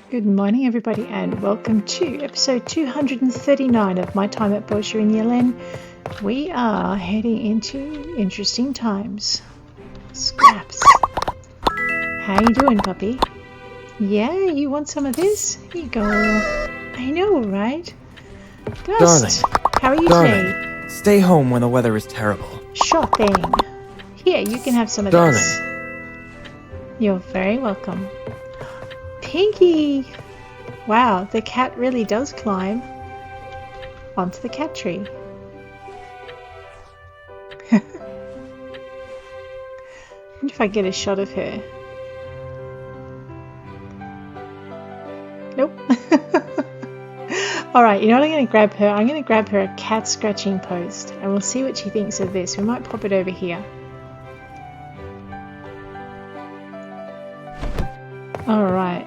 Good morning, everybody, and welcome to episode 239 of My Time at Portia in Yelen. We are heading into interesting times. Scraps. How you doing, puppy? Yeah, you want some of this? Here you go. I know, right? Gust, how are you today? Stay home when the weather is terrible. Sure thing. Here, you can have some of this. You're very welcome. Pinkie! Wow, the cat really does climb onto the cat tree. I wonder if I get a shot of her. Nope. Alright, you know what I'm going to grab her? I'm going to grab her a cat scratching post and we'll see what she thinks of this. We might pop it over here. Alright.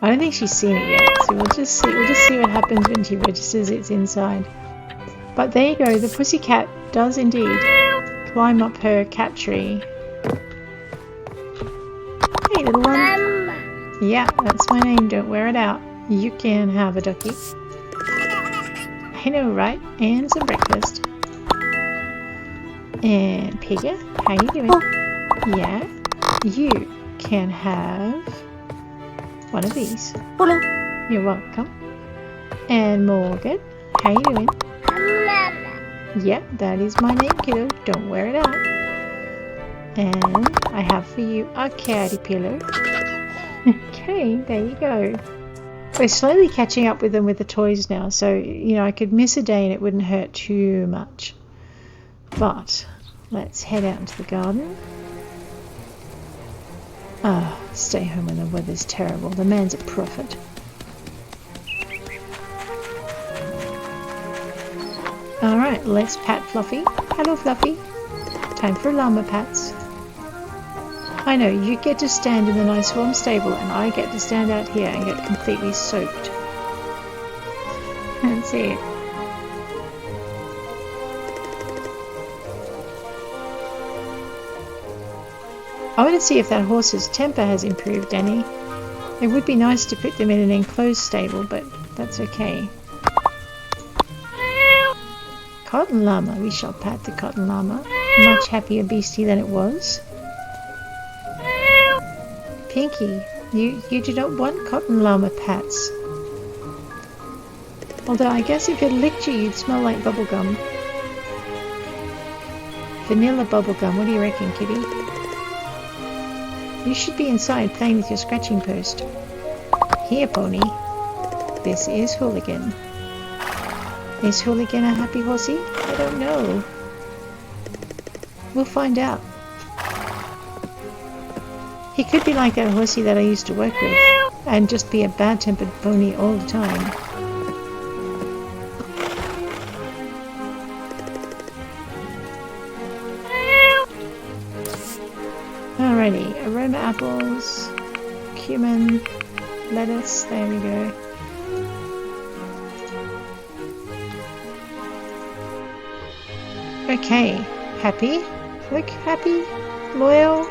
I don't think she's seen it yet, so we'll just see what happens when she registers it's inside. But there you go, the pussycat does indeed climb up her cat tree. Hey little one. Yeah, that's my name, don't wear it out. You can have a ducky. I know, right? And some breakfast. And Pigga, how you doing? Yeah, you can have one of these. You're welcome. And Morgan, how you doing? Yep, that is my name, kiddo. Don't wear it out. And I have for you a catty pillow. Okay, there you go. We're slowly catching up with them with the toys now, so you know I could miss a day and it wouldn't hurt too much. But let's head out into the garden. Ah, stay home when the weather's terrible. The man's a prophet. Alright, let's pat Fluffy. Hello, Fluffy. Time for llama pats. I know, you get to stand in the nice warm stable and I get to stand out here and get completely soaked. That's it. I want to see if that horse's temper has improved, Danny. It would be nice to put them in an enclosed stable, but that's okay. Cotton llama, we shall pat the cotton llama. Much happier beastie than it was. Pinkie, you do not want cotton llama pats. Although I guess if it licked you, you'd smell like bubblegum. Vanilla bubblegum, what do you reckon, kitty? You should be inside playing with your scratching post. Here, pony. This is Hooligan. Is Hooligan a happy horsey? I don't know. We'll find out. He could be like that horsey that I used to work with, and just be a bad-tempered pony all the time. Alrighty, aroma apples, cumin, lettuce, there we go. Okay, happy, look, happy, loyal,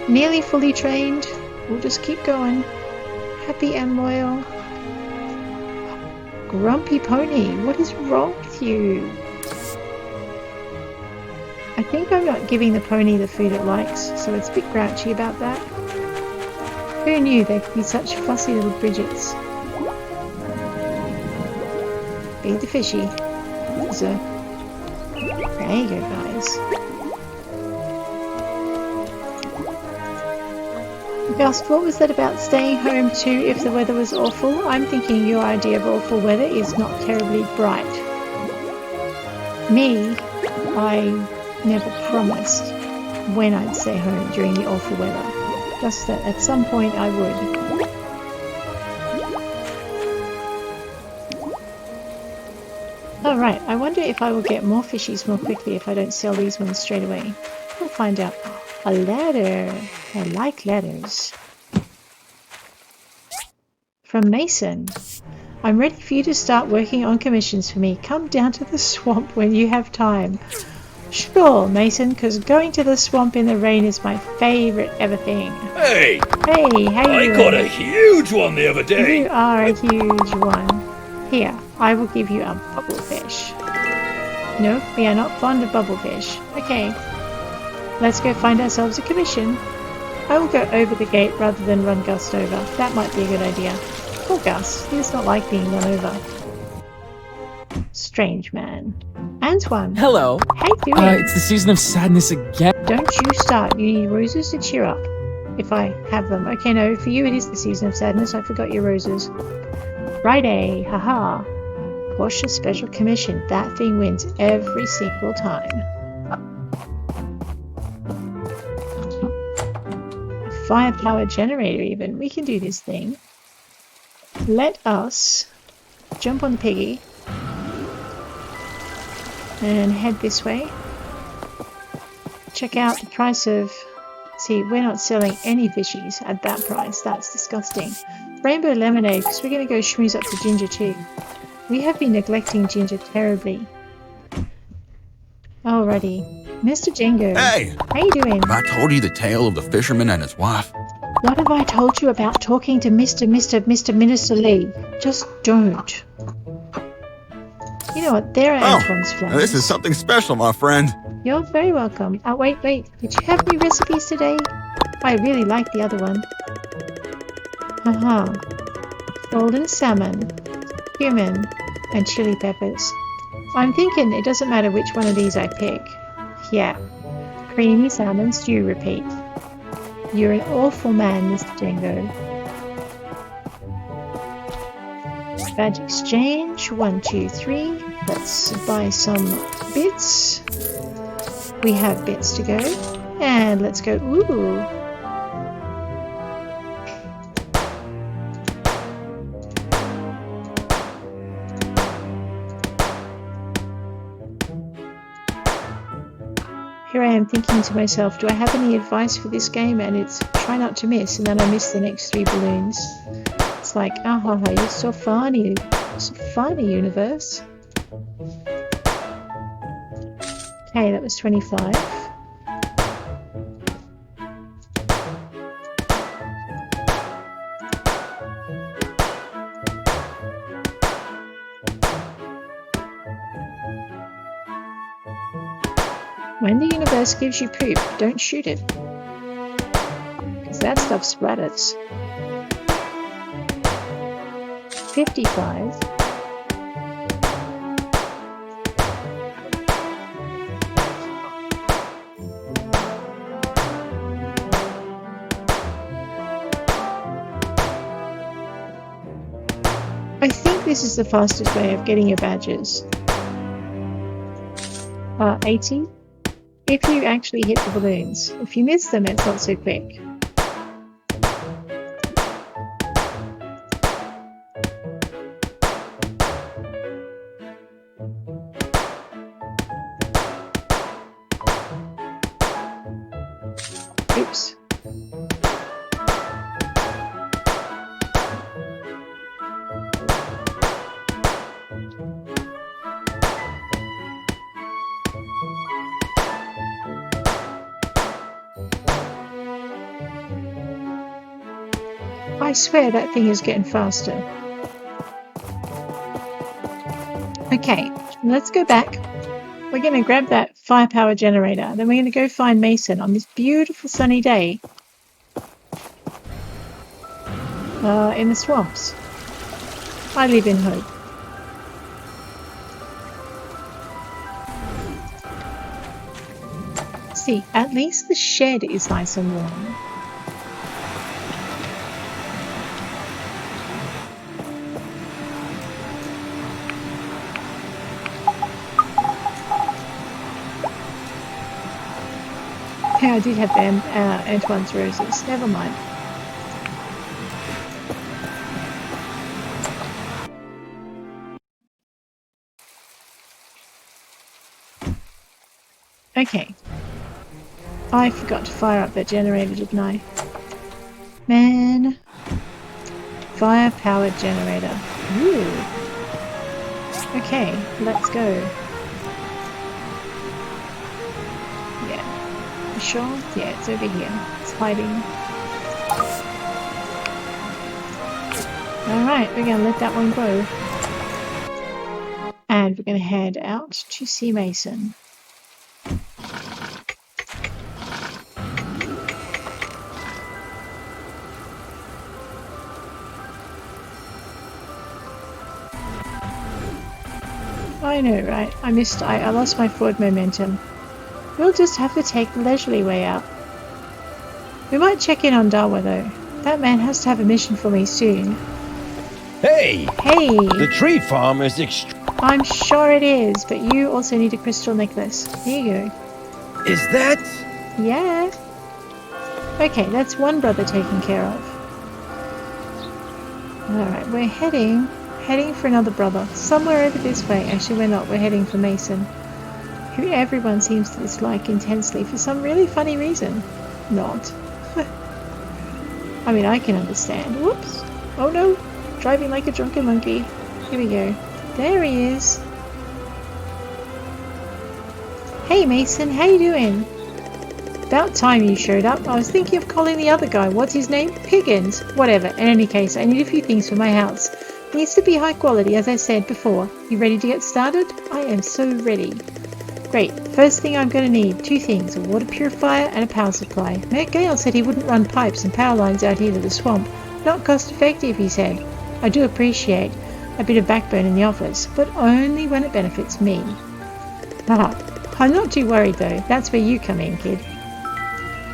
nearly fully trained, we'll just keep going, happy and loyal. Grumpy pony, what is wrong with you? I think I'm not giving the pony the food it likes, so it's a bit grouchy about that. Who knew they could be such fussy little Bridgets? Feed the fishy. So, there you go, guys. Gust, what was that about staying home too if the weather was awful? I'm thinking your idea of awful weather is not terribly bright. Me, I never promised when I'd stay home during the awful weather. Just that at some point I would. Alright, I wonder if I will get more fishies more quickly if I don't sell these ones straight away. We'll find out. A ladder! I like ladders. From Mason. I'm ready for you to start working on commissions for me. Come down to the swamp when you have time. Sure, Mason, because going to the swamp in the rain is my favourite ever thing. Hey! Hey, how you I doing? caught a huge one the other day! You are a huge one. Here, I will give you a bubblefish. No, we are not fond of bubblefish. Okay, let's go find ourselves a commission. I will go over the gate rather than run Gust over. That might be a good idea. Poor Gust, he does not like being run over. Strange man. Antoine! Hello. How you doing? It's the season of sadness again. Don't you start. You need roses to cheer up. If I have them. Okay, no, for you it is the season of sadness. I forgot your roses. Friday, haha. Portia Special Commission. That thing wins every single time. A firepower generator even. We can do this thing. Let us jump on the piggy and head this way. Check out the price of... See, we're not selling any fishies at that price. That's disgusting. Rainbow lemonade, because we're going to go schmooze up to Ginger too. We have been neglecting Ginger terribly. Alrighty. Mr. Django. Hey! How you doing? Have I told you the tale of the fisherman and his wife? What have I told you about talking to Mr. Minister Lee? Just don't. You know what? There are Antoine's flowers. This is something special, my friend. You're very welcome. Oh, wait. Did you have any recipes today? I really like the other one. Haha. Golden salmon, cumin, and chili peppers. I'm thinking it doesn't matter which one of these I pick. Yeah. Creamy salmon stew repeat. You're an awful man, Mr. Django. Badge exchange. 1, 2, 3. Let's buy some bits. We have bits to go. And let's go. Ooh. Here I am thinking to myself, do I have any advice for this game? And it's try not to miss, and then I miss the next 3 balloons. It's like, you're so funny. So funny, universe. Okay, that was 25. When the universe gives you poop, don't shoot it. Because that stuff splatters. 55. I think this is the fastest way of getting your badges. 80. If you actually hit the balloons. If you miss them, it's not so quick. Oops. I swear that thing is getting faster. Okay, let's go back. We're going to grab that firepower generator. Then we're going to go find Mason on this beautiful sunny day in the swamps. I live in hope. See, at least the shed is nice and warm. Yeah, I did have Antoine's roses. Never mind. Okay. I forgot to fire up that generator, didn't I? Man. Fire-powered generator. Ooh. Okay, let's go. sure? Yeah, it's over here. It's hiding. Alright, we're going to let that one go. And we're going to head out to see Mason. I know, right? I lost my forward momentum. We'll just have to take the leisurely way out. We might check in on Dawa though. That man has to have a mission for me soon. Hey! Hey! The tree farm is I'm sure it is, but you also need a crystal necklace. Here you go. Is that? Yeah. Okay, that's one brother taken care of. Alright, we're heading for another brother. Somewhere over this way. Actually, we're not. We're heading for Mason, who everyone seems to dislike intensely for some really funny reason. Not. I mean, I can understand. Whoops. Oh no. Driving like a drunken monkey. Here we go. There he is. Hey Mason, how you doing? About time you showed up. I was thinking of calling the other guy. What's his name? Piggins. Whatever. In any case, I need a few things for my house. Needs to be high quality, as I said before. You ready to get started? I am so ready. Great. First thing I'm going to need, two things. A water purifier and a power supply. Matt Gale said he wouldn't run pipes and power lines out here to the swamp. Not cost effective, he said. I do appreciate a bit of backbone in the office, but only when it benefits me. Haha. I'm not too worried though. That's where you come in, kid.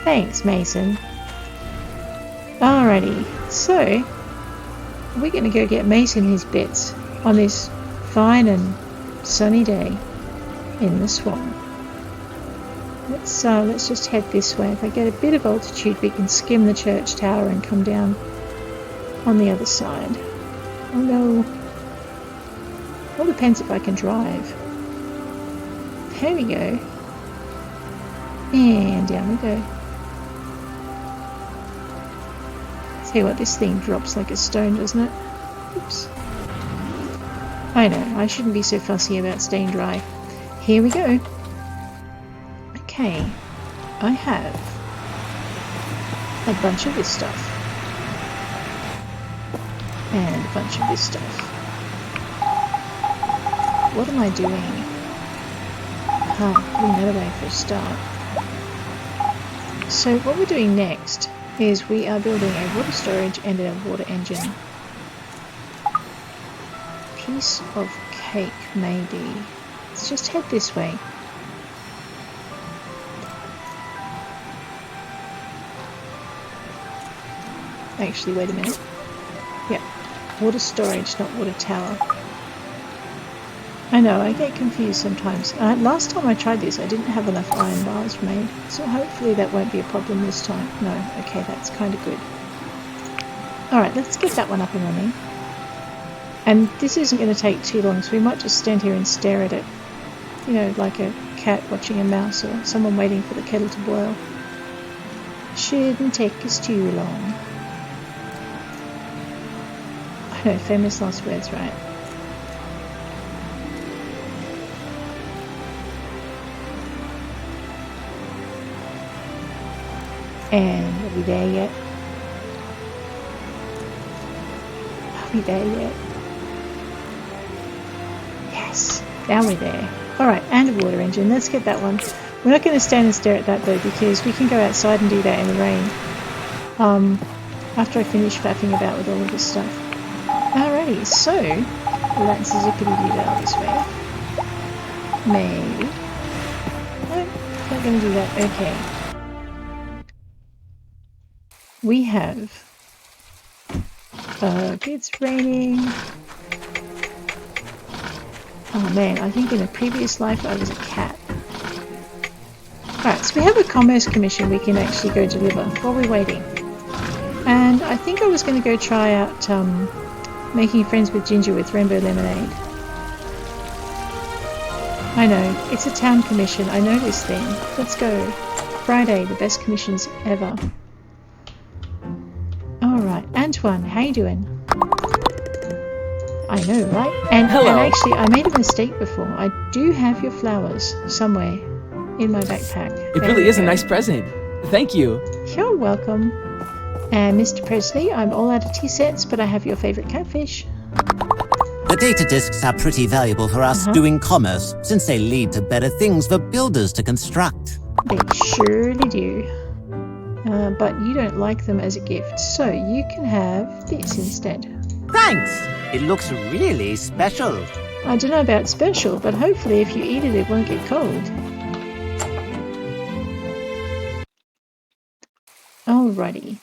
Thanks, Mason. Alrighty. So, we're going to go get Mason his bits on this fine and sunny day in the swamp. Let's just head this way. If I get a bit of altitude, we can skim the church tower and come down on the other side. Oh no. All depends if I can drive. There we go. And down we go. See what, this thing drops like a stone, doesn't it? Oops. I know, I shouldn't be so fussy about staying dry. Here we go. Okay, I have a bunch of this stuff. And a bunch of this stuff. What am I doing? Putting that away for a start. So what we're doing next is we are building a water storage and a water engine. Piece of cake, maybe. Let's just head this way. Actually, wait a minute. Yep, water storage, not water tower. I know, I get confused sometimes. Last time I tried this, I didn't have enough iron bars made, so hopefully that won't be a problem this time. No, okay, that's kind of good. Alright, let's get that one up and running. And this isn't going to take too long, so we might just stand here and stare at it. You know, like a cat watching a mouse or someone waiting for the kettle to boil. Shouldn't take us too long. I know, famous last words, right? And are we there yet? Are we there yet? Yes, now we're there. Alright, and a water engine. Let's get that one. We're not going to stand and stare at that though, because we can go outside and do that in the rain. After I finish faffing about with all of this stuff. Alrighty, so let's zippity-doo-dah this way. Maybe. No, not going to do that. Okay. We have it's raining. Oh man, I think in a previous life I was a cat. Alright, so we have a commerce commission we can actually go deliver while we're waiting. And I think I was going to go try out making friends with Ginger with Rainbow Lemonade. I know, it's a town commission, I know this thing. Let's go. Friday, the best commissions ever. Alright, Antoine, how you doing? I know, right? And, Hello. and actually, I made a mistake before. I do have your flowers somewhere. in my backpack. It really is a nice present. Thank you. You're welcome. And Mr. Presley, I'm all out of tea sets, but I have your favorite catfish. The data disks are pretty valuable for us doing commerce, since they lead to better things for builders to construct. They surely do. But you don't like them as a gift, so you can have this instead. Thanks! It looks really special. I don't know about special, but hopefully if you eat it, it won't get cold. Alrighty.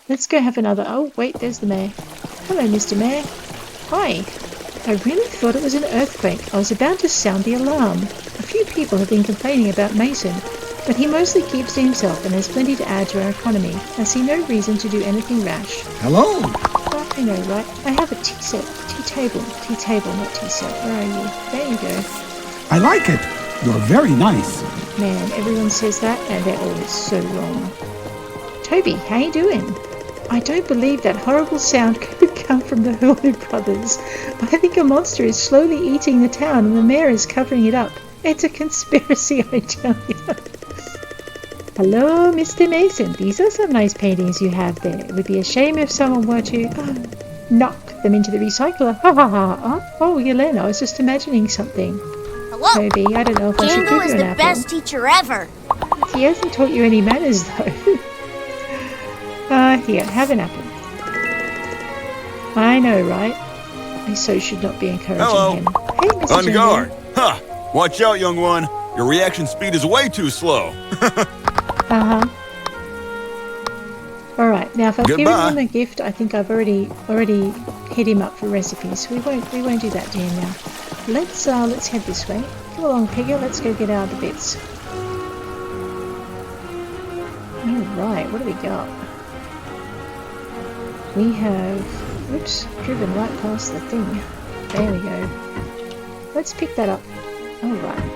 Let's go have another... Oh, wait, there's the mayor. Hello, Mr. Mayor. Hi. I really thought it was an earthquake. I was about to sound the alarm. A few people have been complaining about Mason, but he mostly keeps to himself and has plenty to add to our economy. I see no reason to do anything rash. Hello. I know, right? I have a tea set. Tea table, not tea set. Where are you? There you go. I like it. You're very nice. Man, everyone says that, and they're always so wrong. Toby, how you doing? I don't believe that horrible sound could come from the Hulu brothers. I think a monster is slowly eating the town and the mayor is covering it up. It's a conspiracy, I tell you. Hello, Mr. Mason. These are some nice paintings you have there. It would be a shame if someone were to knock them into the recycler. Ha ha ha. Oh, Yelen, I was just imagining something. Hello. Toby, I don't know if I should give Django you is an the apple. best teacher ever. He hasn't taught you any manners, though. Here, have an apple. I know, right? I so should not be encouraging him. Hey, Mr. On Django. guard. Ha! Watch out, young one. Your reaction speed is way too slow. Alright, now if I've given Goodbye. him a gift, I think I've already hit him up for recipes. So we won't do that to him now. Let's head this way. Come along, Pigger, let's go get out of the bits. Alright, what do we got? We have, oops, driven right past the thing. There we go. Let's pick that up. Alright.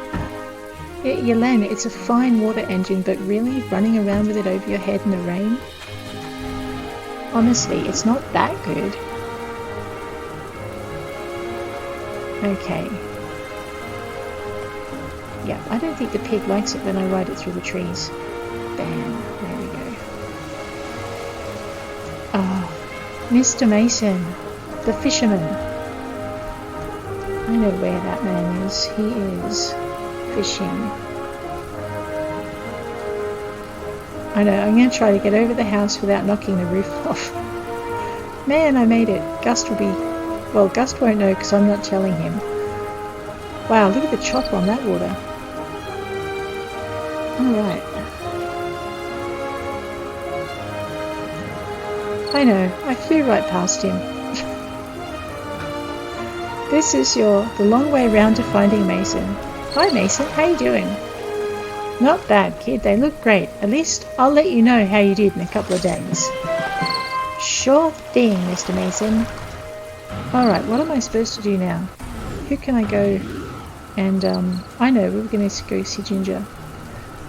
Yelen, it's a fine water engine, but really, running around with it over your head in the rain? Honestly, it's not that good. Okay. Yeah, I don't think the pig likes it when I ride it through the trees. Bam, there we go. Oh, Mr. Mason, the fisherman. I know where that man is. He is fishing. I know, I'm going to try to get over the house without knocking the roof off. Man, I made it. Gust will be... Well, Gust won't know because I'm not telling him. Wow, look at the chop on that water. Alright. I know, I flew right past him. This is the long way round to finding Mason. Hi Mason, how you doing? Not bad, kid, they look great. At least I'll let you know how you did in a couple of days. Sure thing, Mr. Mason. Alright, what am I supposed to do now? Who can I go and, I know, we were going to go see Ginger.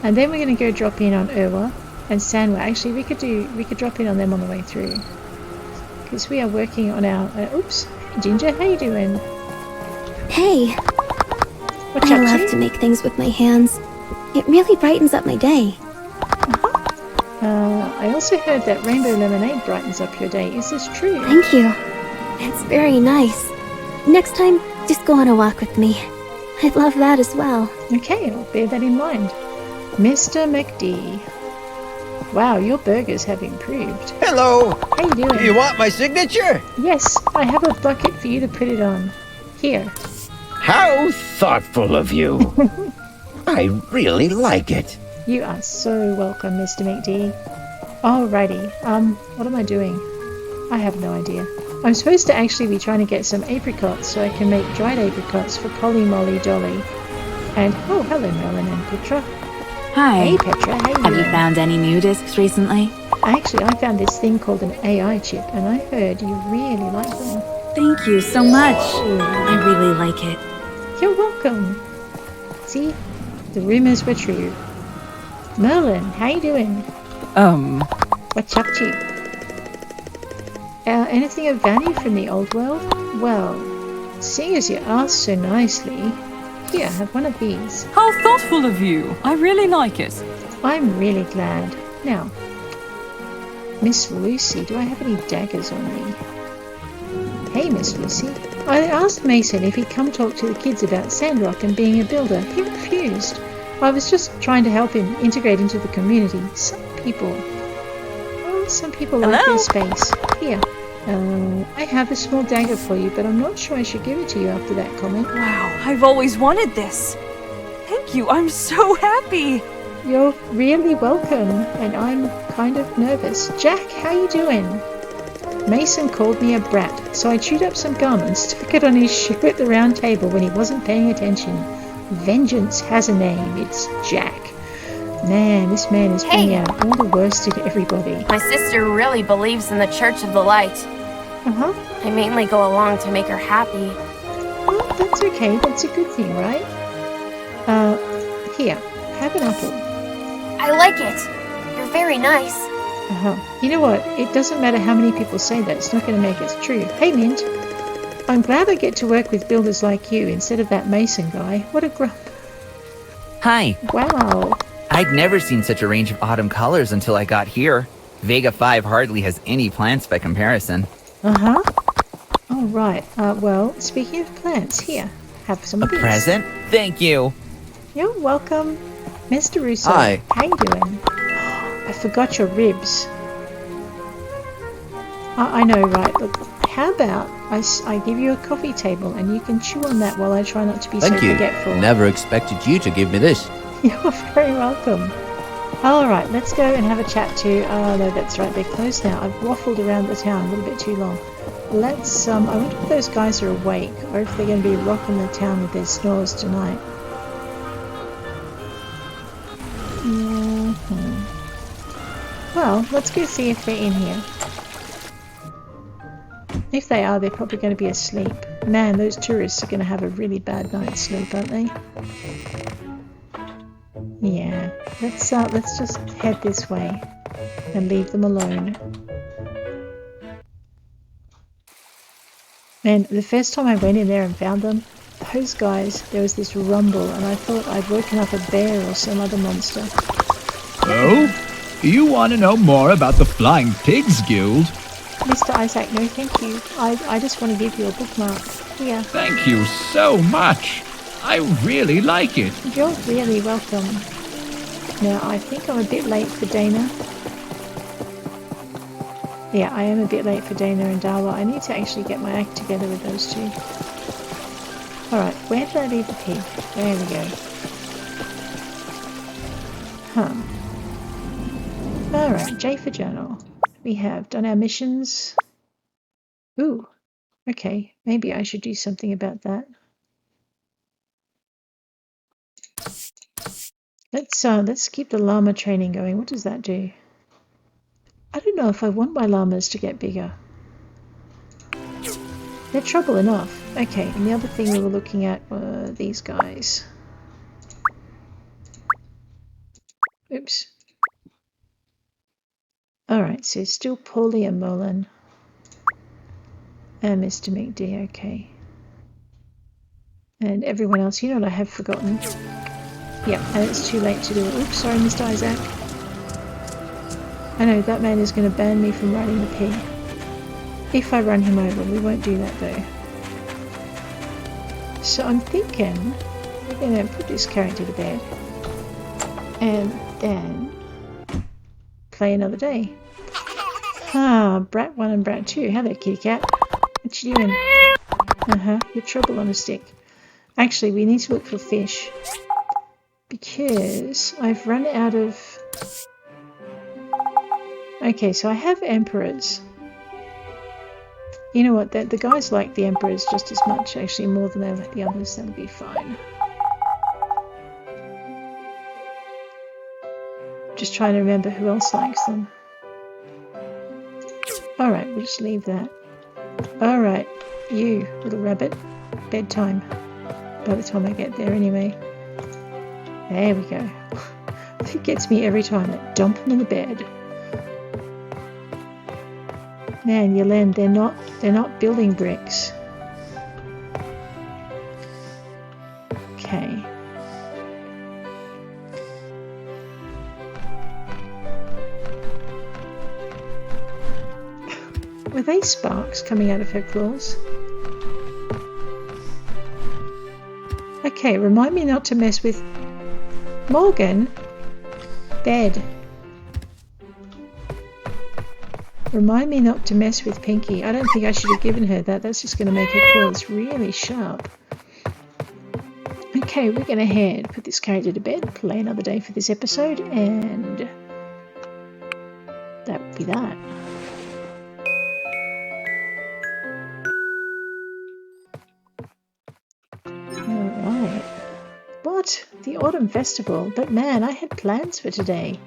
And then we're going to go drop in on Irwa and Sandway. Actually, we could drop in on them on the way through. Because we are working on our, oops, hey Ginger, how you doing? Hey, What's I up, love G? to make things with my hands. It really brightens up my day. I also heard that rainbow lemonade brightens up your day. Is this true? Thank you. It's very nice. Next time, just go on a walk with me. I'd love that as well. Okay, I'll bear that in mind. Mr. McD. Wow, your burgers have improved. Hello. How you doing? Do you want my signature? Yes, I have a bucket for you to put it on. Here. How thoughtful of you. I really like it. You are so welcome, Mr. McD. Alrighty, what am I doing? I have no idea. I'm supposed to actually be trying to get some apricots so I can make dried apricots for Polly, Molly, Dolly. And, oh, hello, Merlin and Petra. Hi. Hey, Petra, how you Have you doing? found any new discs recently? Actually, I found this thing called an AI chip, and I heard you really like them. Thank you so much. I really like it. You're welcome. See? The rumors were true. Merlin, how you doing? What's up, Chief? Anything of value from the old world? Well, seeing as you asked so nicely, Here, have one of these. How thoughtful of you. I really like it. I'm really glad. Now, Miss Lucy, do I have any daggers on me? Hey, Miss Lucy. I asked Mason if he'd come talk to the kids about Sandrock and being a builder. He refused. I was just trying to help him integrate into the community. Some people like their space. Here. I have a small dagger for you, but I'm not sure I should give it to you after that comment. Wow, I've always wanted this. Thank you, I'm so happy. You're really welcome, and I'm kind of nervous. Jack, how you doing? Mason called me a brat, so I chewed up some gum and stuck it on his shoe at the round table when he wasn't paying attention. Vengeance has a name. It's Jack. Man, this man is bringing out all the worst in everybody. My sister really believes in the Church of the Light. I mainly go along to make her happy. Well, that's okay. That's a good thing, right? Here, have an apple. I like it. You're very nice. You know what? It doesn't matter how many people say that. It's not going to make it true. Hey, Mint. I'm glad I get to work with builders like you instead of that Mason guy. What a grump. Hi. Wow. I'd never seen such a range of autumn colors until I got here. Vega 5 hardly has any plants by comparison. Oh, right. Well, speaking of plants, here. Have some of these. Present? Thank you. You're welcome. Mr. Russo. Hi. How you doing? I forgot your ribs. I know, right? Look, how about I give you a coffee table and you can chew on that while I try not to be so forgetful. Never expected you to give me this. You're very welcome. Alright, let's go and have a chat to... Oh, no, that's right, they're closed now. I've waffled around the town a little bit too long. Let's, I wonder if those guys are awake or if they're going to be rocking the town with their snores tonight. Well, let's go see if they're in here. If they are, they're probably going to be asleep. Man, those tourists are going to have a really bad night's sleep, aren't they? Yeah, let's just head this way and leave them alone. And the first time I went in there and found them, those guys, there was this rumble and I thought I'd woken up a bear or some other monster. Oh? You want to know more about the Flying Pigs Guild? Mr. Isaac, no thank you. I just want to give you a bookmark. Here. Thank you so much. I really like it. You're really welcome. Now, I think I'm a bit late for Dana. Yeah, I am a bit late for Dana and Darla. I need to actually get my act together with those two. Alright, where did I leave the pig? There we go. Alright, J for journal. We have done our missions. Ooh, okay. Maybe I should do something about that. Let's keep the llama training going. What does that do? I don't know if I want my llamas to get bigger. They're trouble enough. Okay, and the other thing we were looking at were these guys. Oops. Alright, so still Paulie and Merlin. And Mr. McD, okay. And everyone else, you know what I have forgotten? Yep, and it's too late to do it. Oops, sorry, Mr. Isaac. I know, that man is going to ban me from riding the pig. If I run him over, we won't do that though. So I'm thinking we're going to put this character to bed. And then play another day. Brat 1 and Brat 2. Hello, kitty cat. What you doing? You're trouble on a stick. Actually, we need to look for fish. Because I've run out of... Okay, so I have emperors. You know what, the guys like the emperors just as much, actually more than they like the others. That'll be fine. Just trying to remember who else likes them. Alright, we'll just leave that. Alright, you little rabbit. Bedtime. By the time I get there anyway. There we go. It gets me every time. That dump him in the bed. Man, Yelen, they're not building bricks. Okay. Were they sparks coming out of her claws? Okay, remind me not to mess with Morgan. Bed. Remind me not to mess with Pinkie. I don't think I should have given her that. That's just going to make her claws really sharp. Okay, we're going to put this character to bed, play another day for this episode, and that would be that. Alright. What? The Autumn Festival? But man, I had plans for today.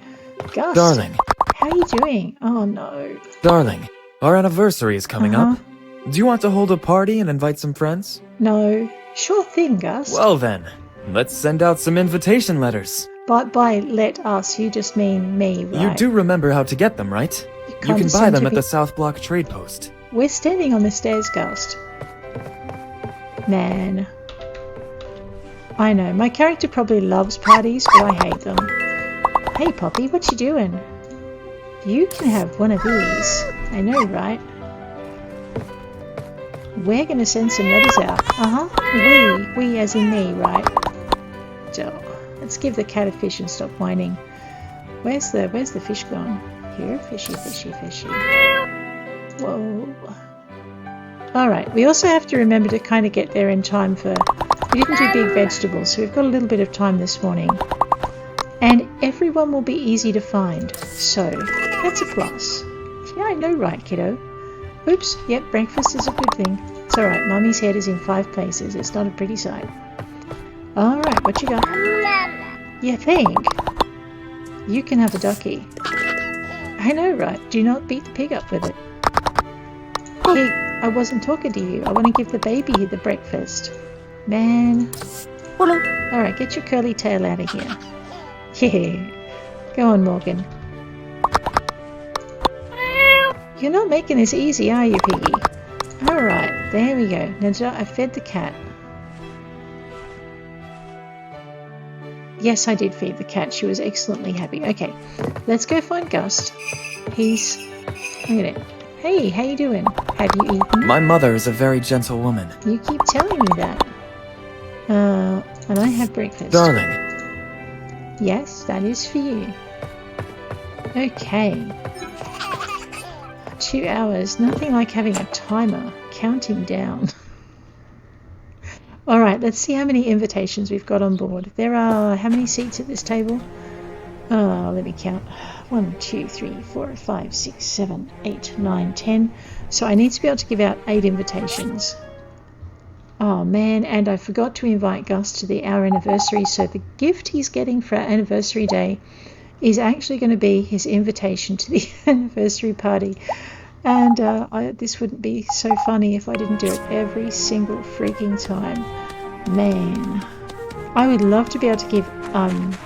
Gust, Darling. how are you doing? Oh no. Darling, our anniversary is coming up. Do you want to hold a party and invite some friends? No. Sure thing, Gust. Well then, let's send out some invitation letters. But by let us, you just mean me, right? You do remember how to get them, right? You can buy them at the South Block Trade Post. We're standing on the stairs, Gust. Man. I know, my character probably loves parties, but I hate them. Hey Poppy, what you doing? You can have one of these. I know, right? We're gonna send some letters out. We as in me, right? So, let's give the cat a fish and stop whining. Where's the fish gone? Here, fishy, fishy, fishy. Whoa. Alright, we also have to remember to kind of get there in time for... We didn't do big vegetables, so we've got a little bit of time this morning. And everyone will be easy to find. So, that's a plus. Yeah, I know, right, kiddo? Oops, yep, breakfast is a good thing. It's alright, Mummy's head is in 5 places. It's not a pretty sight. Alright, what you got? You think? You can have a ducky. I know, right? Do not beat the pig up with it. Pig, I wasn't talking to you. I want to give the baby the breakfast. Man. Alright, get your curly tail out of here. Yeah. Go on, Morgan. You're not making this easy, are you, Piggy? Alright, there we go. Now, I fed the cat. Yes, I did feed the cat. She was excellently happy. Okay, let's go find Gust. He's... Look at it. Hey, how you doing? Have you eaten? My mother is a very gentle woman. You keep telling me that. And I have breakfast. Darling. Yes, that is for you. Okay. 2 hours. Nothing like having a timer counting down. Alright, let's see how many invitations we've got on board. There are... How many seats at this table? Let me count. 1, 2, 3, 4, 5, 6, 7, 8, 9, 10. So I need to be able to give out 8 invitations. Oh man, and I forgot to invite Gust to our anniversary, so the gift he's getting for our anniversary day is actually going to be his invitation to the anniversary party. And this wouldn't be so funny if I didn't do it every single freaking time. Man, I would love to be able to give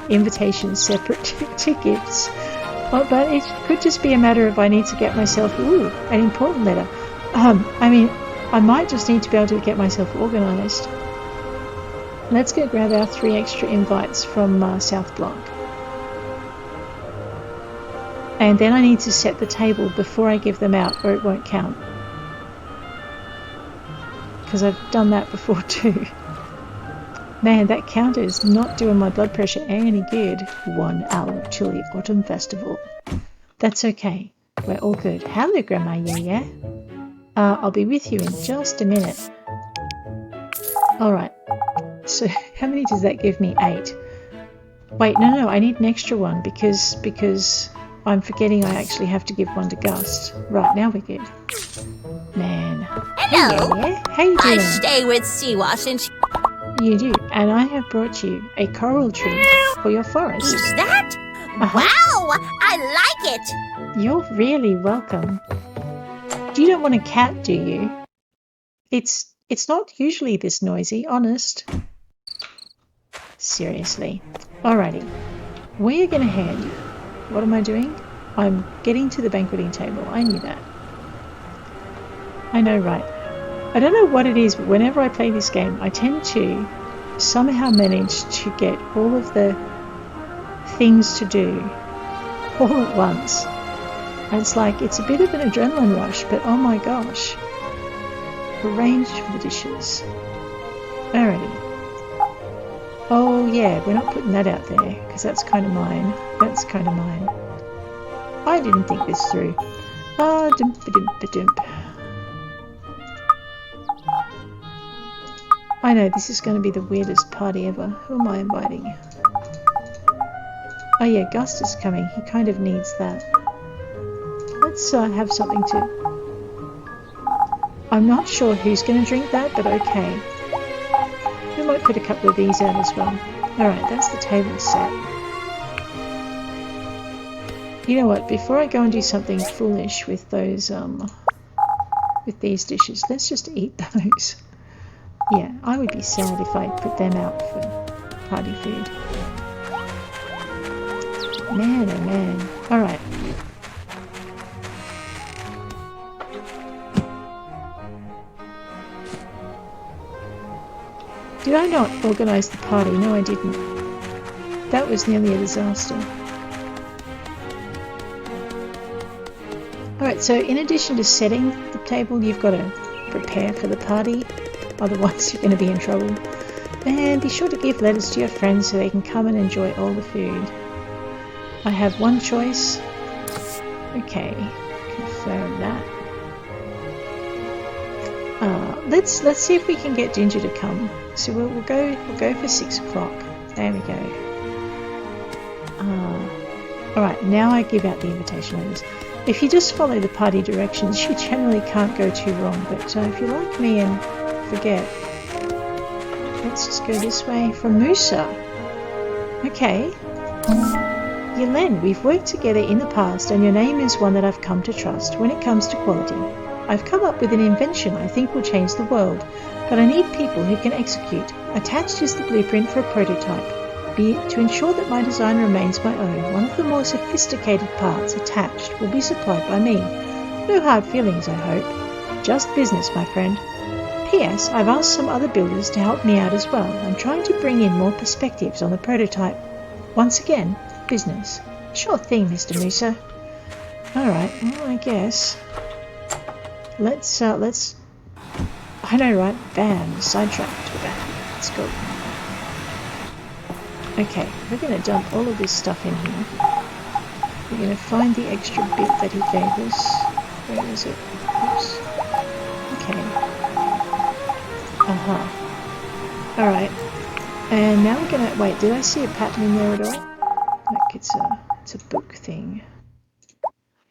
invitations separate to gifts. But it could just be a matter of I need to get myself, an important letter. I mean, I might just need to be able to get myself organised. Let's go grab our 3 extra invites from South Block. And then I need to set the table before I give them out or it won't count. Because I've done that before too. Man, that counter is not doing my blood pressure any good. 1 hour till the Autumn Festival. That's okay. We're all good. Hello, Grandma Yeah. I'll be with you in just a minute. Alright. So, how many does that give me? 8. Wait, no, I need an extra one because I'm forgetting I actually have to give one to Gust. Right, now we're good. Man. Hello. Hey, yeah. How you doing? I stay with Siwa since... You do, and I have brought you a coral tree for your forest. Is that? Wow! I like it! You're really welcome. You don't want a cat, do you? It's not usually this noisy, honest. Seriously. Alrighty. We're gonna head. What am I doing? I'm getting to the banqueting table. I knew that. I know, right? I don't know what it is, but whenever I play this game, I tend to somehow manage to get all of the things to do all at once. And it's like, it's a bit of an adrenaline rush, but oh my gosh. Arranged for the dishes. Alrighty. Oh yeah, we're not putting that out there, because that's kind of mine. That's kind of mine. I didn't think this through. Ah, dump-a-dump-a-dump. I know, this is going to be the weirdest party ever. Who am I inviting? Oh yeah, Gust is coming. He kind of needs that. Let's have something to... I'm not sure who's going to drink that, but okay. We might put a couple of these out as well. Alright, that's the table set. You know what, before I go and do something foolish with those, with these dishes, let's just eat those. Yeah, I would be sad if I put them out for party food. Man, oh man. Alright. Did I not organise the party? No, I didn't. That was nearly a disaster. Alright, so in addition to setting the table, you've got to prepare for the party. Otherwise you're going to be in trouble. And be sure to give letters to your friends so they can come and enjoy all the food. I have one choice. Okay, confirm that. Let's see if we can get Ginger to come. So we'll go for 6 o'clock. There we go. Alright, now I give out the invitation letters. If you just follow the party directions, you generally can't go too wrong. But if you're like me and forget, let's just go this way from Musa. Okay. Yelen, we've worked together in the past and your name is one that I've come to trust when it comes to quality. I've come up with an invention I think will change the world, but I need people who can execute. Attached is the blueprint for a prototype. To ensure that my design remains my own, one of the more sophisticated parts attached will be supplied by me. No hard feelings, I hope. Just business, my friend. P.S. I've asked some other builders to help me out as well. I'm trying to bring in more perspectives on the prototype. Once again, business. Sure thing, Mr. Musa. Alright, well, I guess. Let's, I know, right? Bam, sidetracked. Bam. Let's go. Okay, we're going to dump all of this stuff in here. We're going to find the extra bit that he gave us. Where is it? Oops. Okay. Alright. And now we're going to... Wait, did I see a pattern in there at all? Like it's a book thing.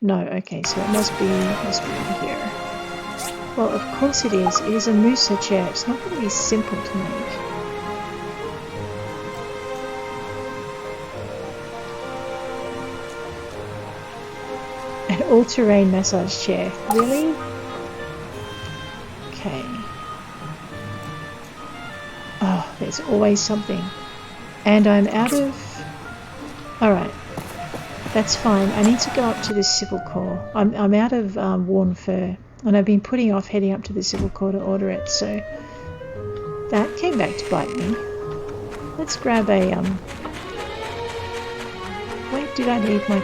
No, okay, so it must be in here. Well, of course it is. It is a Musa chair. It's not going to be simple to make. An all-terrain massage chair. Really? Okay. Oh, there's always something. And I'm out of... Alright. That's fine. I need to go up to the Civil Corps. I'm out of worn fur. And I've been putting off heading up to the Civil Corps to order it, so... That came back to bite me. Let's grab a, Where did I leave my...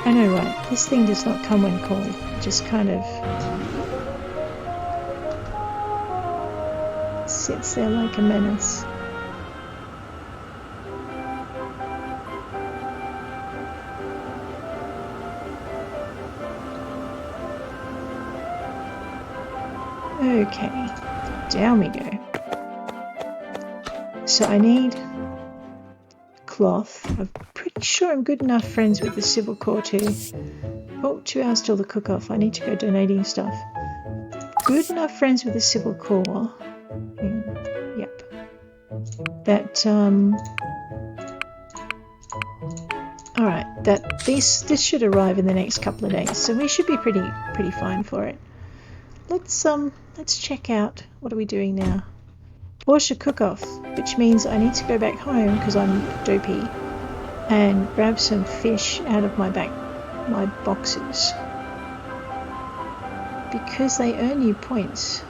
I know, right. This thing does not come when called. It just kind of... sits there like a menace. Okay, down we go. So I need cloth. I'm pretty sure I'm good enough friends with the Civil Corps too. Oh, 2 hours till the cook-off. I need to go donating stuff. Good enough friends with the Civil Corps. Yep. That, alright, this should arrive in the next couple of days, so we should be pretty fine for it. Let's check out, what are we doing now? Portia cook-off, which means I need to go back home because I'm dopey and grab some fish out of my boxes because they earn you points.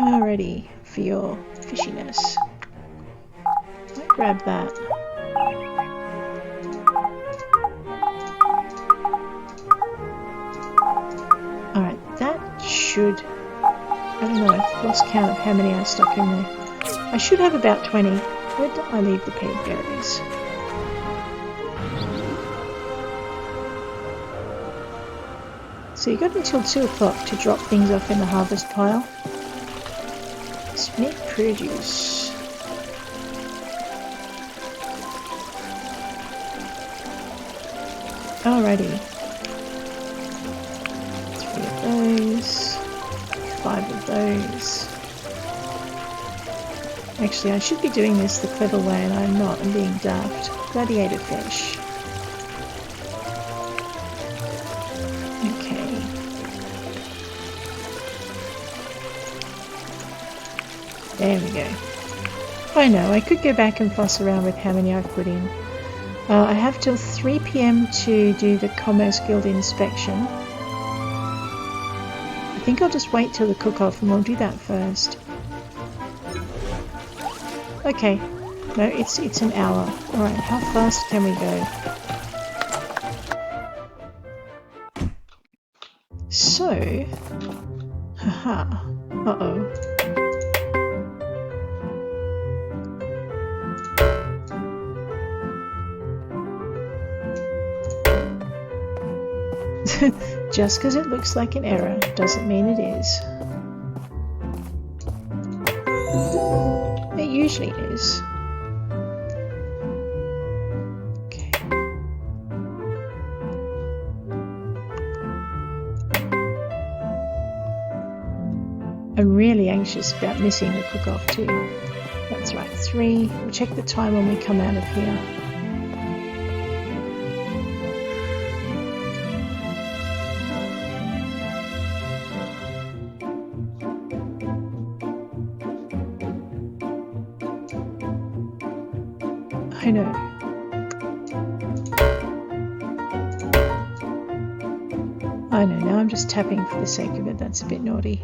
Alrighty, for your fishiness. grab that. Alright, that should... I don't know, I've lost count of how many I stuck in there. I should have about 20. Where did I leave the peg berries? So you got until 2 o'clock to drop things off in the harvest pile. Submit produce. Alrighty. 3 of those. 5 of those. Actually, I should be doing this the clever way, and I'm not. I'm being daft. Gladiator fish. Okay. There we go. I know, I could go back and fuss around with how many I've put in. I have till 3 PM to do the Commerce Guild inspection. I think I'll just wait till the cook-off and we'll do that first. Okay. No, it's an hour. Alright, how fast can we go? So... Haha. Uh-oh. Just because it looks like an error doesn't mean it is. It usually is. Okay. I'm really anxious about missing the cook-off too. That's right, 3. We'll check the time when we come out of here. I know. I know, now I'm just tapping for the sake of it. That's a bit naughty.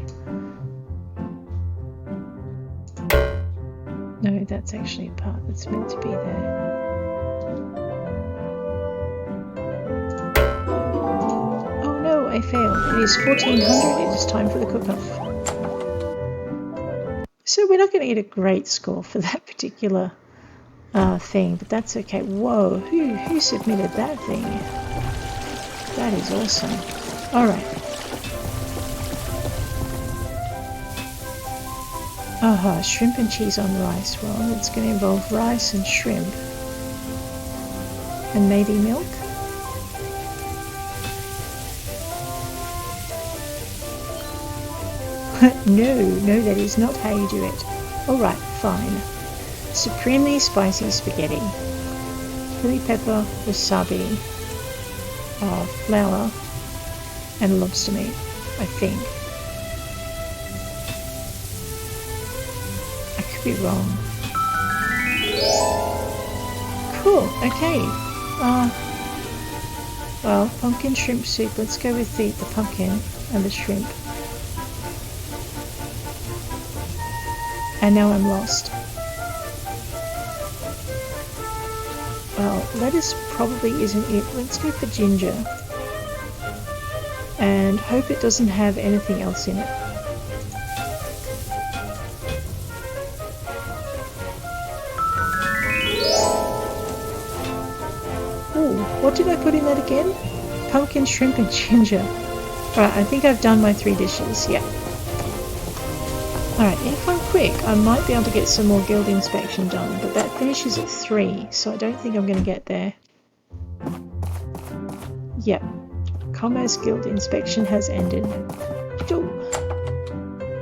No, that's actually a part that's meant to be there. Oh no, I failed. It is 1400. It is time for the cook-off. So we're not going to get a great score for that particular thing, but that's okay. Whoa, who submitted that thing? That is awesome. Alright. Aha, shrimp and cheese on rice. Well, it's going to involve rice and shrimp. And maybe milk? No, that is not how you do it. Alright, fine. Supremely spicy spaghetti. Chili pepper, wasabi, flour, and lobster meat, I think. I could be wrong. Cool, okay. Well, pumpkin shrimp soup. Let's go with the pumpkin and the shrimp. And now I'm lost. Well, lettuce probably isn't it. Let's go for ginger. And hope it doesn't have anything else in it. Ooh, what did I put in that again? Pumpkin, shrimp and ginger. Right, I think I've done my 3 dishes, yeah. Alright, if I'm quick, I might be able to get some more guild inspection done, but that finishes at 3, so I don't think I'm going to get there. Yep. Commerce Guild inspection has ended. Ooh.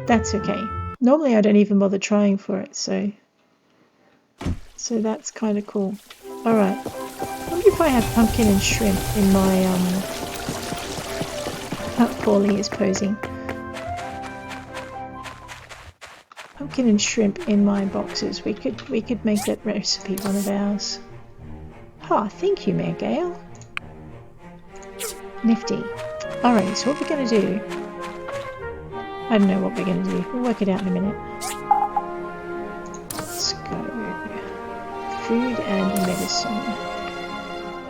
That's okay. Normally I don't even bother trying for it, so that's kind of cool. Alright. I wonder if I have pumpkin and shrimp in my, Paulie is posing. Pumpkin and shrimp in my boxes. We could make that recipe one of ours. Oh, thank you, Mayor Gale. Nifty. Alright, so what we're going to do... I don't know what we're going to do. We'll work it out in a minute. Let's go. food and medicine.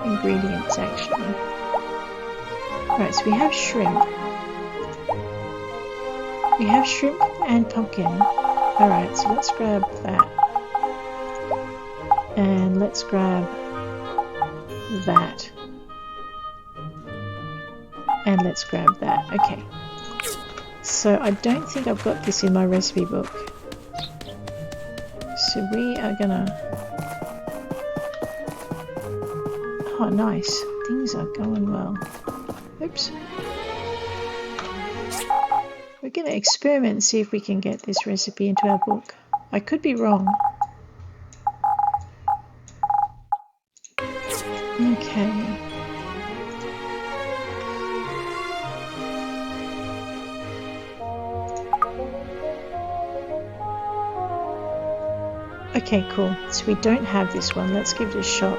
Ingredients, actually. Alright, so we have shrimp. We have shrimp and pumpkin. Alright, so let's grab that. And let's grab that. And let's grab that. Okay. So I don't think I've got this in my recipe book. So we are gonna... Oh, nice. Things are going well. Oops. We're gonna experiment and see if we can get this recipe into our book. I could be wrong. Okay. Okay, cool. So we don't have this one. Let's give it a shot.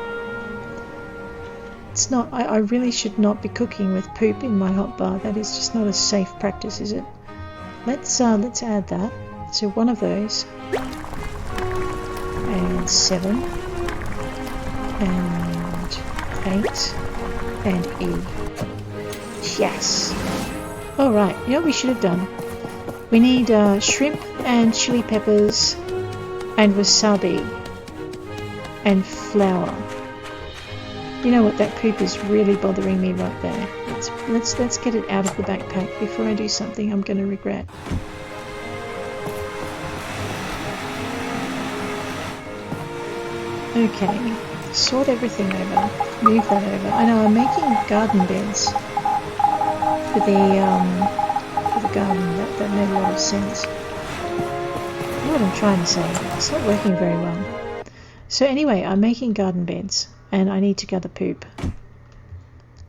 It's not... I really should not be cooking with poop in my hot bar. That is just not a safe practice, is it? Let's add that. So one of those. And 7. And 8. And E. Yes! Alright, you know what we should have done? We need shrimp and chili peppers and wasabi and flour. You know what, that poop is really bothering me right there. Let's get it out of the backpack before I do something I'm going to regret. Okay, sort everything over, move that over. I know I'm making garden beds for the garden. That made a lot of sense. I know what I'm trying to say. It's not working very well. So anyway, I'm making garden beds. And I need to gather poop.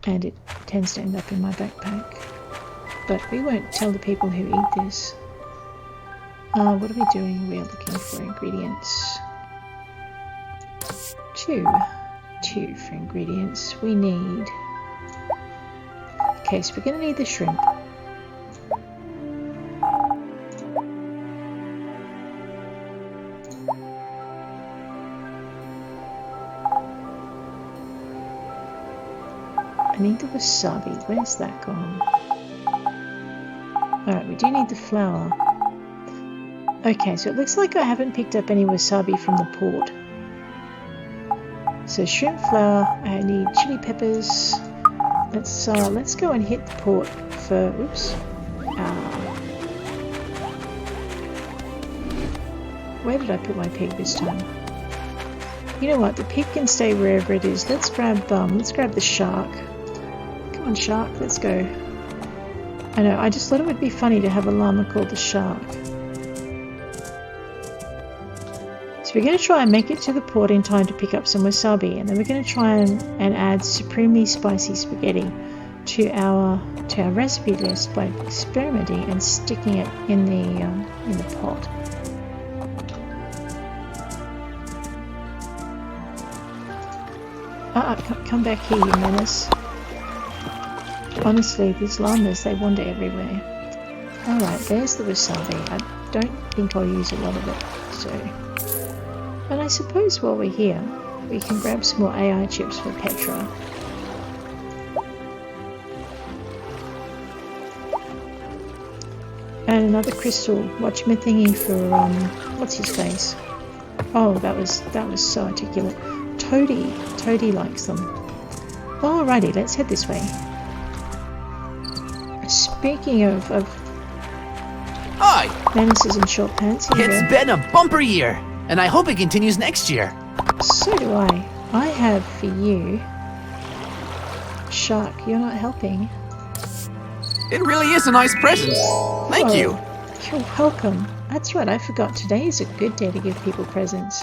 And it tends to end up in my backpack. But we won't tell the people who eat this. What are we doing? We are looking for ingredients. 2 for ingredients. We need... Okay, so we're going to need the shrimp. I need the wasabi. Where's that gone? Alright, we do need the flour. Okay, so it looks like I haven't picked up any wasabi from the port. So shrimp flour, I need chili peppers. Let's go and hit the port for... Oops. Where did I put my pig this time? You know what? The pig can stay wherever it is. Let's grab the shark. Come on, shark, let's go. I know, I just thought it would be funny to have a llama called the shark. So we're going to try and make it to the port in time to pick up some wasabi, and then we're going to try and add supremely spicy spaghetti to our recipe list by experimenting and sticking it in the pot. Come back here, you menace. Honestly, these llamas, they wander everywhere. Alright, there's the wasabi. I don't think I'll use a lot of it, so... And I suppose while we're here, we can grab some more AI chips for Petra. And another crystal. Watch my thingy for, what's his face? Oh, that was so articulate. Toadie likes them. Alrighty, let's head this way. Speaking of Hi! menaces and short pants, It's been a bumper year, and I hope it continues next year. So do I. I have for you... Shark, you're not helping. It really is a nice present. Thank you. You're welcome. That's right, I forgot. Today is a good day to give people presents.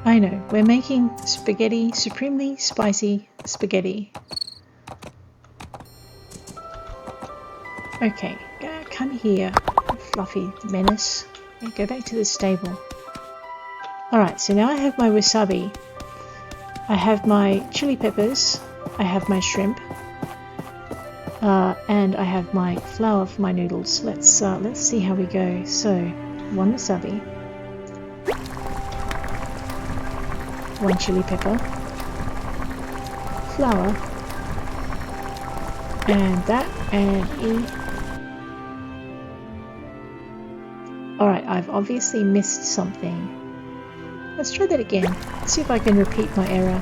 I know, we're making spaghetti, supremely spicy spaghetti. Okay, come here, fluffy menace. Go back to the stable. Alright, so now I have my wasabi. I have my chili peppers. I have my shrimp. And I have my flour for my noodles. Let's see how we go. So, 1 wasabi, 1 chili pepper, flour, and that, and Alright, I've obviously missed something. Let's try that again. Let's see if I can repeat my error.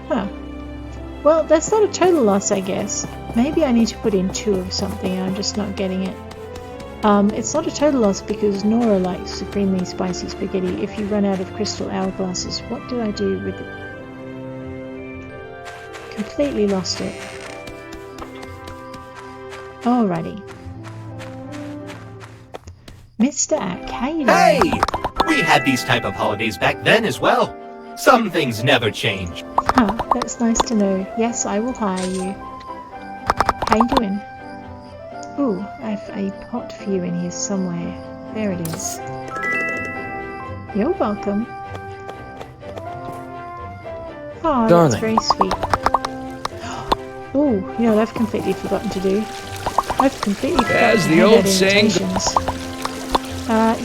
Huh. Well, that's not a total loss, I guess. Maybe I need to put in 2 of something and I'm just not getting it. It's not a total loss because Nora likes supremely spicy spaghetti. If you run out of crystal hourglasses, what do I do with it? Completely lost it. Alrighty. Mr. Ack, how you doing? Hey! We had these type of holidays back then as well. Some things never change. Huh, that's nice to know. Yes, I will hire you. How you doing? Ooh, I have a pot for you in here somewhere. There it is. You're welcome. Oh, Darling. that's very sweet. Ooh, you know what I've completely forgotten to do? I've completely forgotten As to the hand old out saying invitations.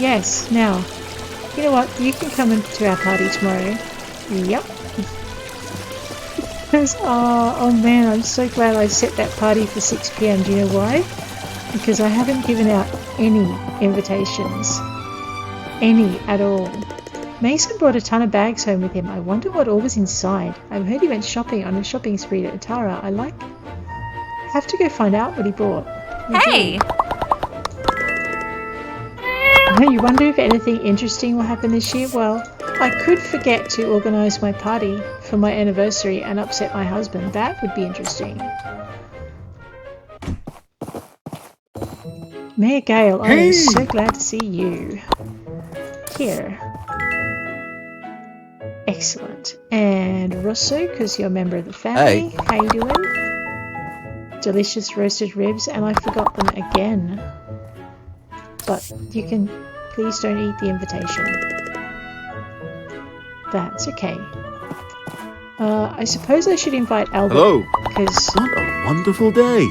Yes, now, you know what? You can come into our party tomorrow. Yep. Oh man, I'm so glad I set that party for 6 PM. Do you know why? Because I haven't given out any invitations. Any at all. Mason brought a ton of bags home with him. I wonder what all was inside. I've heard he went shopping on a shopping spree at Atara. Have to go find out what he bought. Hey! You wonder if anything interesting will happen this year? Well, I could forget to organise my party for my anniversary and upset my husband. That would be interesting. Mayor Gale, I am so glad to see you. Here. Excellent. And Rosso, because you're a member of the family. Hey. How you doing? Delicious roasted ribs, and I forgot them again. But you can... Please don't eat the invitation. That's okay. I suppose I should invite Albert. Hello. Because... What a wonderful day.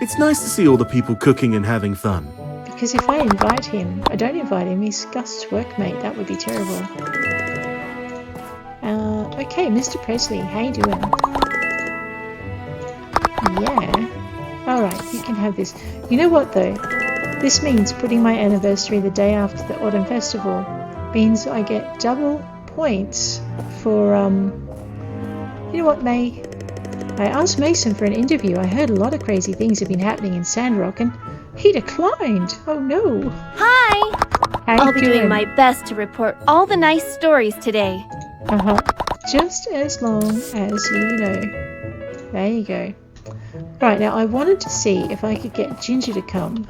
It's nice to see all the people cooking and having fun. Because if I invite him, I don't invite him, he's Gust's workmate. That would be terrible. Okay, Mr. Presley, how you doing? Yeah. Alright, you can have this. You know what though? This means putting my anniversary the day after the Autumn Festival means I get double points for, you know what, May? I asked Mason for an interview. I heard a lot of crazy things have been happening in Sandrock and he declined. Oh no. Hi! How I'll be doing my best to report all the nice stories today. Uh-huh. Just as long as you know. There you go. Right, now I wanted to see if I could get Ginger to come.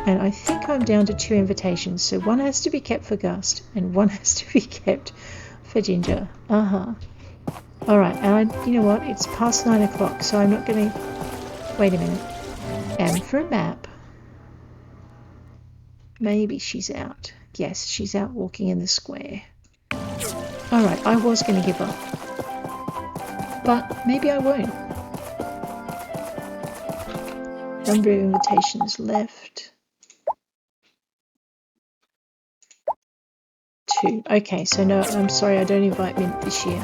And I think I'm down to 2 invitations. So one has to be kept for Gust and one has to be kept for Ginger. Uh-huh. Alright, and you know what? It's past 9 o'clock, so I'm not going to... Wait a minute. M for a map. Maybe she's out. Yes, she's out walking in the square. Alright, I was going to give up. But maybe I won't. Number of invitations left. 2. Okay, so no, I'm sorry, I don't invite Mint this year.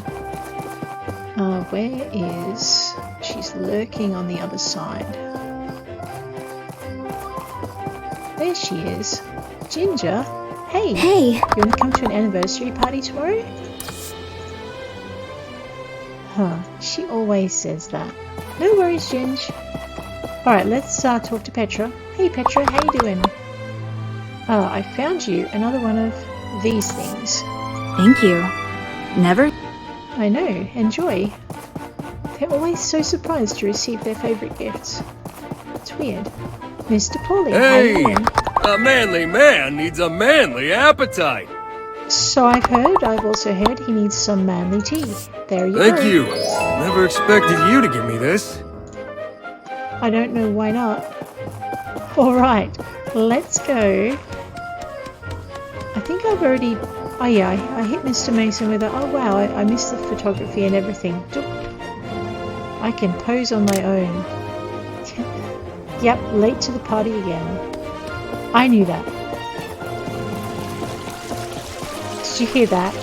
Where is... She's lurking on the other side. There she is. Ginger? Hey! Hey! You want to come to an anniversary party tomorrow? Huh, she always says that. No worries, Ginge. Alright, let's talk to Petra. Hey Petra, how you doing? I found you another one of these things. Thank you. Never... I know, enjoy. They're always so surprised to receive their favourite gifts. It's weird. Mr. Paulie, hey! A manly man needs a manly appetite. So I've heard. I've also heard he needs some manly tea. There you go. Thank you. Never expected you to give me this. I don't know why not. Alright, let's go. I think I I've already... Oh yeah, I hit Mr. Mason with a... Oh wow, I missed the photography and everything. I can pose on my own. Yep, late to the party again. I knew that. Did you hear that?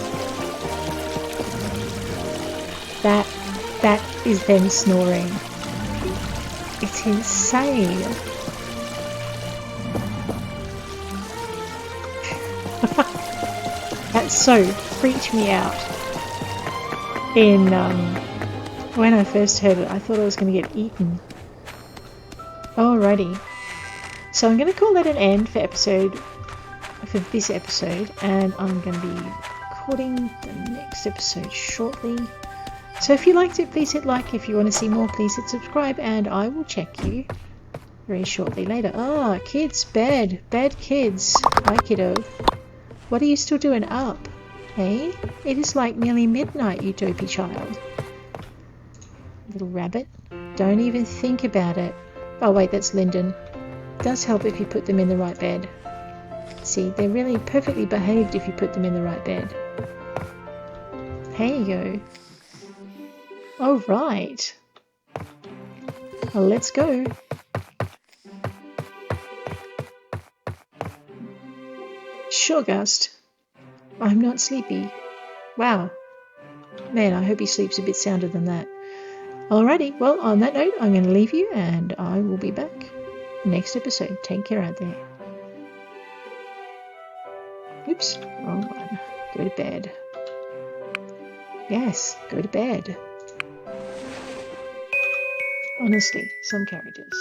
That is them snoring. It's insane. That so freaked me out. In when I first heard it, I thought I was going to get eaten. Alrighty. So I'm going to call that an end for this episode, and I'm going to be recording the next episode shortly. So if you liked it, please hit like. If you want to see more, please hit subscribe, and I will check you very shortly later. Ah, kids, bed. Bed, kids. Hi, kiddo. What are you still doing up? Hey? It is like nearly midnight, you dopey child. Little rabbit. Don't even think about it. Oh wait, that's Lyndon. It does help if you put them in the right bed. See, they're really perfectly behaved if you put them in the right bed. There you go. Alright. Well, let's go. Sure, Gust. I'm not sleepy. Wow. Man, I hope he sleeps a bit sounder than that. Alrighty, well, on that note, I'm going to leave you, and I will be back next episode. Take care out there. Oops, wrong one. Go to bed. Yes, go to bed. Honestly, some characters.